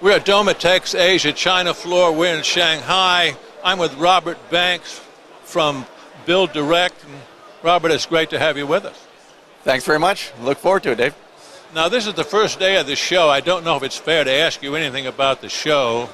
We're at Domotex Asia, ChinaFloor. We're in Shanghai. I'm with Robert Banks from BuildDirect. And Robert, it's great to have you with us. Thanks very much. Look forward to it, Dave. Now, this is the first day of the show. I don't know if it's fair to ask you anything about the show,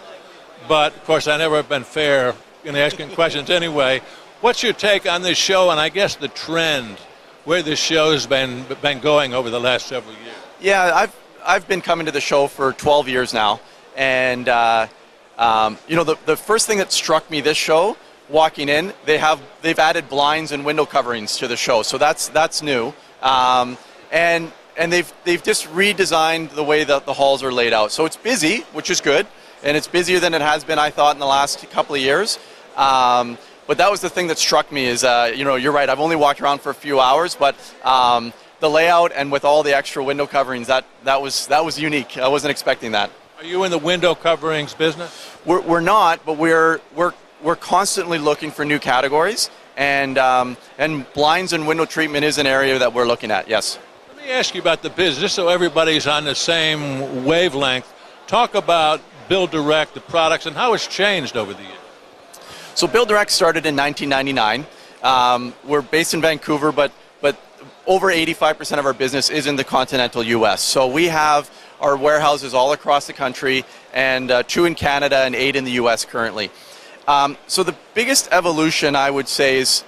but, of course, I never have been fair in asking questions anyway. What's your take on this show and, I guess, the trend where this show's been going over the last several years? Yeah, I've been coming to the show for 12 years now. And, the first thing that struck me this show, walking in, they've added blinds and window coverings to the show. So that's new. And they've just redesigned the way that the halls are laid out. So it's busy, which is good. And it's busier than it has been, I thought, in the last couple of years. But that was the thing that struck me is, you're right, I've only walked around for a few hours, but the layout and with all the extra window coverings, that was unique. I wasn't expecting that. Are you in the window coverings business? We're not, but we're constantly looking for new categories, and blinds and window treatment is an area that we're looking at, yes. Let me ask you about the business so everybody's on the same wavelength. Talk about BuildDirect, the products, and how it's changed over the years. So BuildDirect started in 1999. We're based in Vancouver, but over 85% of our business is in the continental U.S. So we have our warehouses all across the country, and 2 in Canada and 8 in the U.S. currently. So the biggest evolution, I would say, is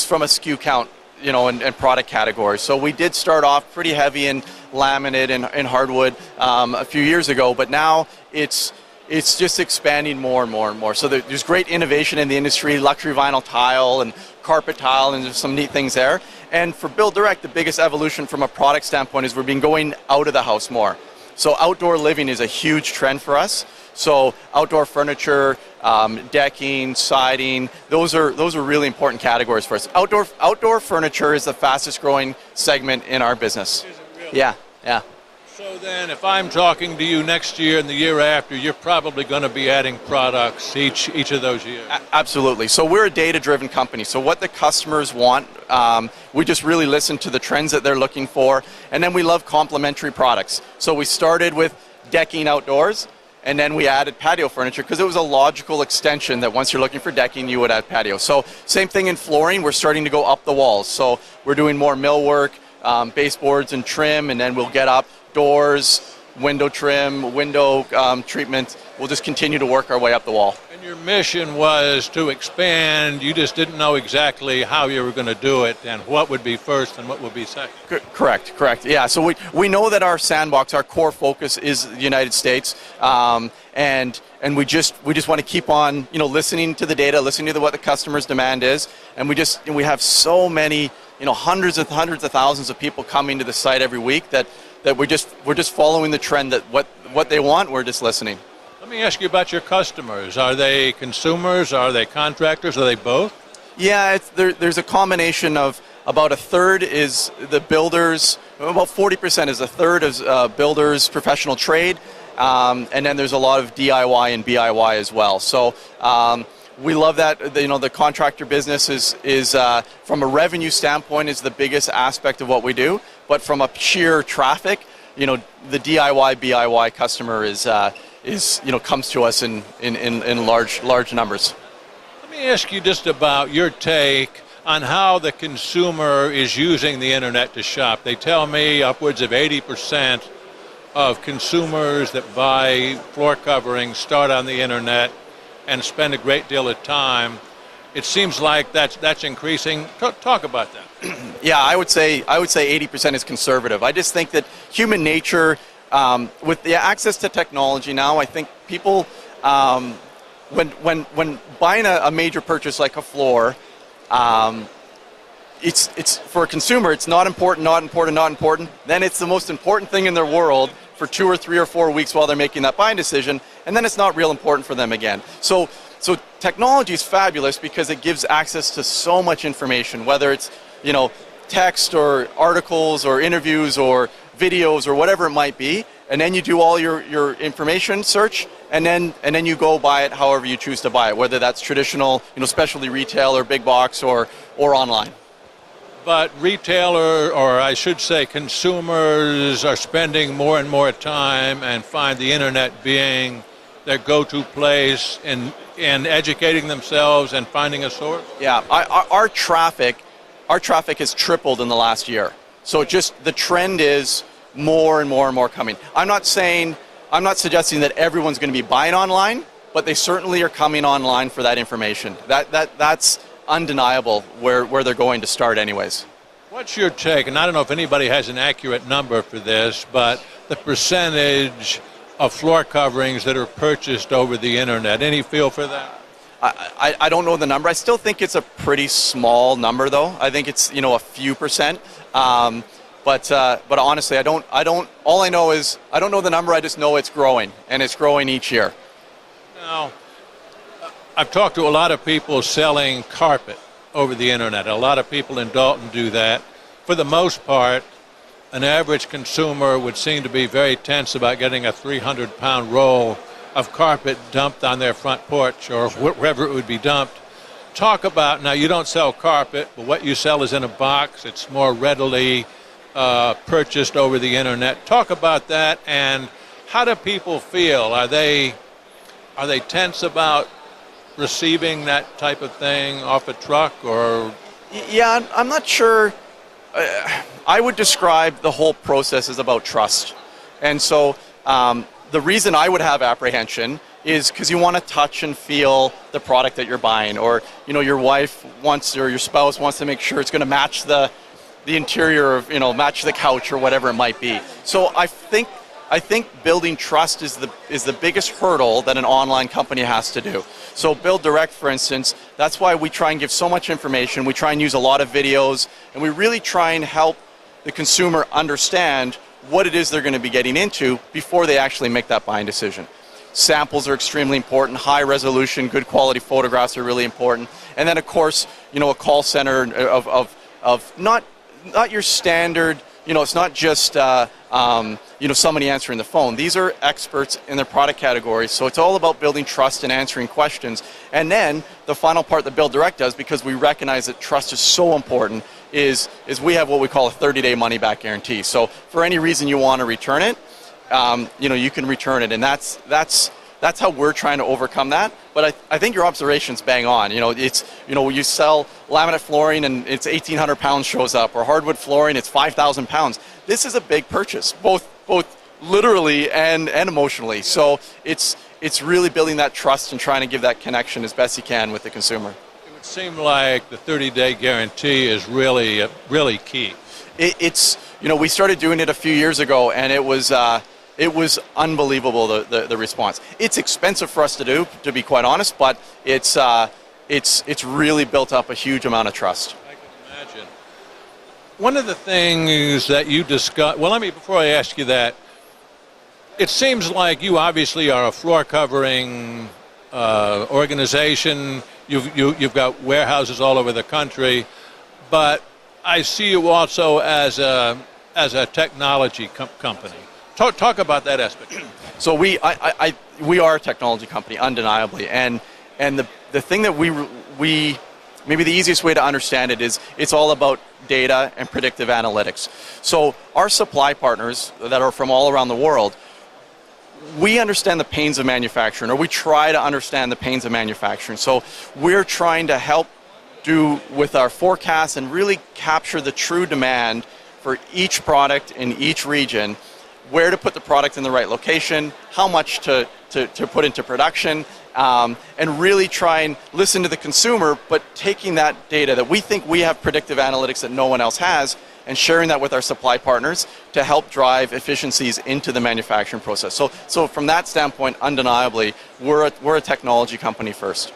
from a SKU count, and product categories. So we did start off pretty heavy in laminate and hardwood a few years ago, but now it's just expanding more and more and more. So there's great innovation in the industry, luxury vinyl tile and carpet tile, and there's some neat things there. And for BuildDirect, the biggest evolution from a product standpoint is we've been going out of the house more. So outdoor living is a huge trend for us. So outdoor furniture, decking, siding, those are really important categories for us. Outdoor furniture is the fastest growing segment in our business. Is it really? Yeah. So then if I'm talking to you next year and the year after, you're probably going to be adding products each of those years. Absolutely. So we're a data-driven company. So what the customers want, we just really listen to the trends that they're looking for. And then we love complementary products. So we started with decking outdoors, and then we added patio furniture because it was a logical extension that once you're looking for decking, you would add patio. So same thing in flooring. We're starting to go up the walls. So we're doing more millwork, baseboards and trim, and then we'll get up doors, window trim, window treatment. We'll just continue to work our way up the wall. And your mission was to expand. You just didn't know exactly how you were going to do it and what would be first and what would be second. Correct. Yeah, so we know that our sandbox, our core focus is the United States, and we just want to keep on listening to the data, listening to what the customer's demand is, and we have so many hundreds of thousands of people coming to the site every week that we're just following the trend that what they want, we're just listening. Let me ask you about your customers. Are they consumers? Are they contractors? Are they both? Yeah, there's a combination of about a third is the builders, about 40% is a third is builders, professional trade, and then there's a lot of DIY and BIY as well. So we love that. The contractor business is from a revenue standpoint is the biggest aspect of what we do, but from a sheer traffic, the DIY BIY customer is comes to us in large numbers. Let me ask you just about your take on how the consumer is using the internet to shop. They tell me upwards of 80% of consumers that buy floor coverings start on the internet and spend a great deal of time. It seems like that's increasing. Talk about that. Yeah, I would say 80% is conservative. I just think that human nature, with the access to technology now, I think people, when buying a major purchase like a floor, it's for a consumer, it's not important. Then it's the most important thing in their world for 2 or 3 or 4 weeks while they're making that buying decision, and then it's not real important for them again. So technology is fabulous because it gives access to so much information, whether it's text or articles or interviews or videos or whatever it might be, and then you do all your information search, and then you go buy it however you choose to buy it, whether that's traditional, specialty retail or big box or online. But retailer, or I should say consumers, are spending more and more time and find the internet being their go-to place in educating themselves and finding a source? Yeah, our traffic has tripled in the last year. So just the trend is more and more and more coming. I'm not suggesting that everyone's going to be buying online, but they certainly are coming online for that information. That's undeniable where they're going to start anyways. What's your take, and I don't know if anybody has an accurate number for this, but the percentage of floor coverings that are purchased over the internet? Any feel for that? I don't know the number. I still think it's a pretty small number, though. I think it's a few percent. But honestly, I don't. All I know is I don't know the number. I just know it's growing, and it's growing each year. Now, I've talked to a lot of people selling carpet over the internet. A lot of people in Dalton do that. For the most part, an average consumer would seem to be very tense about getting a 300-pound roll of carpet dumped on their front porch or wherever it would be dumped. Talk about, now you don't sell carpet, but what you sell is in a box. It's more readily purchased over the internet. Talk about that, and how do people feel? Are they tense about receiving that type of thing off a truck, or? Yeah, I'm not sure. I would describe the whole process as about trust. And so the reason I would have apprehension is because you want to touch and feel the product that you're buying, or your wife wants, or your spouse wants to make sure it's going to match the interior of, match the couch or whatever it might be. So I think building trust is the biggest hurdle that an online company has to do. So BuildDirect, for instance, that's why we try and give so much information. We try and use a lot of videos, and we really try and help the consumer understand what it is they're going to be getting into before they actually make that buying decision. Samples are extremely important. High resolution, good quality photographs are really important. And then, of course, a call center of not your standard. It's not just somebody answering the phone. These are experts in their product categories, so it's all about building trust and answering questions. And then the final part that BuildDirect does, because we recognize that trust is so important, is we have what we call a 30-day money-back guarantee. So for any reason you want to return it, you can return it, and that's how we're trying to overcome that. But I think your observation's bang on. You sell laminate flooring and it's 1,800 pounds shows up, or hardwood flooring, it's 5,000 pounds. This is a big purchase, both literally and emotionally. So it's really building that trust and trying to give that connection as best you can with the consumer. It would seem like the 30-day guarantee is really key. We started doing it a few years ago, and it was unbelievable, the response. It's expensive for us to do, to be quite honest, but it's really built up a huge amount of trust. I can imagine. One of the things that you discussed, before I ask you that, it seems like you obviously are a floor covering organization. You've got warehouses all over the country, but I see you also as a technology company. Talk about that aspect. So we are a technology company, undeniably, and the thing that we maybe the easiest way to understand it is it's all about data and predictive analytics. So our supply partners that are from all around the world, we understand the pains of manufacturing, or we try to understand the pains of manufacturing. So we're trying to help do with our forecasts and really capture the true demand for each product in each region, where to put the product in the right location, how much to put into production, and really try and listen to the consumer, but taking that data that we think we have predictive analytics that no one else has, and sharing that with our supply partners to help drive efficiencies into the manufacturing process. So from that standpoint, undeniably, we're a technology company first.